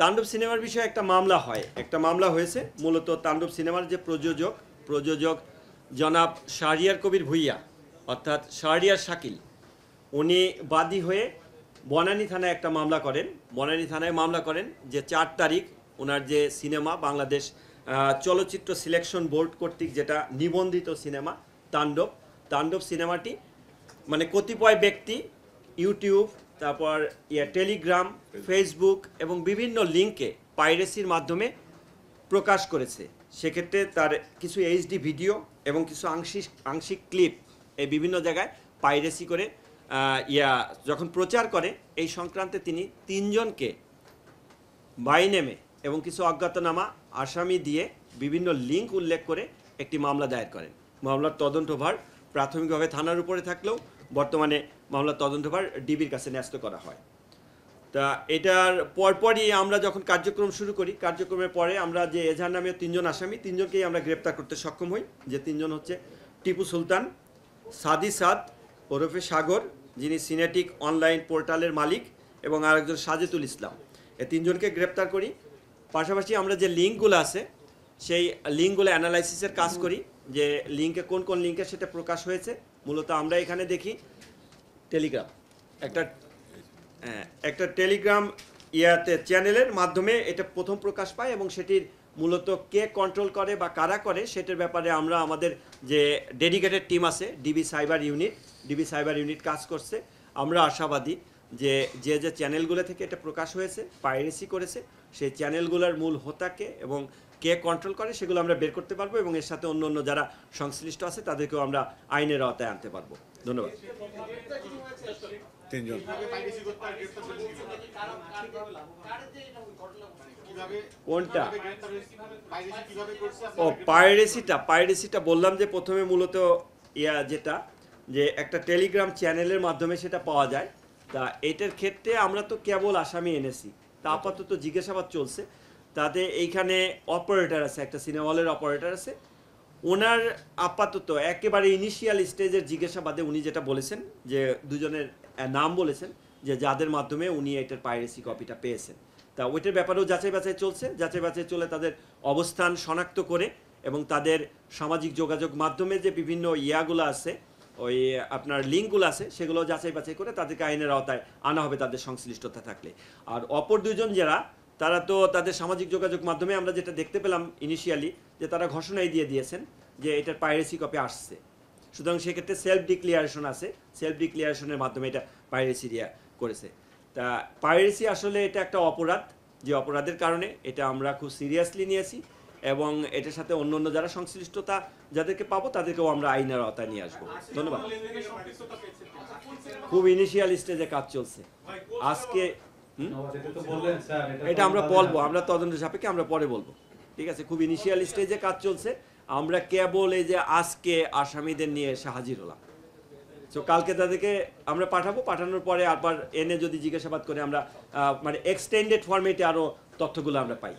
তাণ্ডব সিনেমার বিষয়ে একটা মামলা হয়, একটা মামলা হয়েছে। মূলত তাণ্ডব সিনেমার যে প্রযোজক জনাব শাহরিয়ার কবির ভুইয়া, অর্থাৎ শাহরিয়ার শাকিল, উনি বাদী হয়ে বনানী থানায় একটা মামলা করেন। বনানী থানায় মামলা করেন যে 4 তারিখ ওনার যে সিনেমা বাংলাদেশ চলচ্চিত্র সিলেকশন বোর্ড কর্তৃক যেটা নিবন্ধিত সিনেমা তাণ্ডব সিনেমাটি মানে কতিপয় ব্যক্তি ইউটিউব, তারপর টেলিগ্রাম, ফেসবুক এবং বিভিন্ন লিঙ্কে পাইরেসির মাধ্যমে প্রকাশ করেছে। সেক্ষেত্রে তার কিছু এইচডি ভিডিও এবং কিছু আংশিক ক্লিপ এই বিভিন্ন জায়গায় পাইরেসি করে যখন প্রচার করে, এই সংক্রান্তে তিনি 3 জনকে বাই নেমে এবং কিছু অজ্ঞাতনামা আসামি দিয়ে বিভিন্ন লিঙ্ক উল্লেখ করে একটি মামলা দায়ের করেন। মামলার তদন্তভার প্রাথমিকভাবে থানার উপরে থাকলেও বর্তমানে মামলার তদন্তভার ডিবির কাছে ন্যস্ত করা হয়। তা এটার পরপরই আমরা যখন কার্যক্রম শুরু করি, কার্যক্রমের পরে আমরা যে এজাহার নামীয় 3 জন আসামি, 3 জনকেই আমরা গ্রেপ্তার করতে সক্ষম হই। যে 3 জন হচ্ছে টিপু সুলতান, সাদি সাদ ওরফে সাগর, যিনি সিনেটিক অনলাইন পোর্টালের মালিক, এবং আরেকজন সাজেতুল ইসলাম। এই 3 জনকে গ্রেপ্তার করি। পাশাপাশি আমরা যে লিঙ্কগুলো আছে সেই লিঙ্কগুলো অ্যানালাইসিসের কাজ করি, যে লিঙ্কে কোন কোন লিঙ্কে সেটা প্রকাশ হয়েছে। মূলত আমরা এখানে দেখি টেলিগ্রাম, একটা টেলিগ্রাম চ্যানেলের মাধ্যমে এটা প্রথম প্রকাশ পায়, এবং সেটির মূলত কে কন্ট্রোল করে বা কারা করে সেটার ব্যাপারে আমরা আমাদের যে ডেডিকেটেড টিম আছে ডিবি সাইবার ইউনিট কাজ করছে। আমরা আশাবাদী যে যে চ্যানেলগুলো থেকে এটা প্রকাশ হয়েছে, পাইরেসি করেছে, সেই চ্যানেলগুলোর মূল হোতাকে এবং কে কন্ট্রোল করে সেগুলো আমরা বের করতে পারবো, এবং এর সাথে অন্য যারা সংশ্লিষ্ট আছে তাদেরকেও আমরা আইনের আওতায় আনতে পারবো। ধন্যবাদ। 3 জন। কোনটা? ও পাইরেসিটা বললাম যে প্রথমে মূলত যেটা যে একটা টেলিগ্রাম চ্যানেলের মাধ্যমে সেটা পাওয়া যায়। তা এটার ক্ষেত্রে আমরা তো কেবল আসামি এনেছি, তা আপাতত জিজ্ঞাসাবাদ চলছে। তাতে এইখানে অপারেটর আছে, একটা সিনেমা হলের অপারেটর আছে। ওনার আপাতত একেবারে ইনিশিয়াল স্টেজের জিজ্ঞাসাবাদে উনি যেটা বলেছেন যে 2 জনের নাম বলেছেন যে যাদের মাধ্যমে উনি এটার পাইরেসি কপিটা পেয়েছেন। তা ওইটার ব্যাপারেও যাচাই বাছাই চলে তাদের অবস্থান শনাক্ত করে, এবং তাদের সামাজিক যোগাযোগ মাধ্যমে যে বিভিন্ন ইয়াগুলো আছে, ওই আপনার লিঙ্কগুলো আছে, সেগুলো যাচাই বাছাই করে তাদেরকে আইনের আওতায় আনা হবে তাদের সংশ্লিষ্টতা থাকলে। আর অপর 2 জন যারা, তারা তো তাদের সামাজিক যোগাযোগ মাধ্যমে আমরা যেটা দেখতে পেলাম ইনিশিয়ালি, যে তারা ঘোষণাই দিয়ে দিয়েছেন যে এটার পাইরেসি কপি আসছে। সুতরাং সেক্ষেত্রে সেলফ ডিক্লিয়ারেশন আছে, সেলফ ডিক্লিয়ারেশনের মাধ্যমে এটা পাইরেসি করেছে। তা পাইরেসি আসলে এটা একটা অপরাধ, যে অপরাধের কারণে এটা আমরা খুব সিরিয়াসলি নিয়েছি, এবং এটার সাথে অন্য যারা সংশ্লিষ্টতা যাদেরকে পাবো তাদেরকেও আমরা আইনের আওতায় নিয়ে আসবো। ধন্যবাদ। খুব ইনিশিয়াল স্টেজে কাজ চলছে আজকে। এটা আমরা বলবো, আমরা তদন্ত সাপেক্ষে আমরা পরে বলবো। ঠিক আছে, খুব ইনিশিয়াল স্টেজে কাজ চলছে। আমরা কেবল এই যে আজকে আসামিদের নিয়ে এসে হাজির হলাম। তো কালকে তাদেরকে আমরা পাঠানোর পরে আবার এনে যদি জিজ্ঞাসাবাদ করে আমরা মানে এক্সটেন্ডেড ফরম্যাটে আরো তথ্যগুলো আমরা পাই।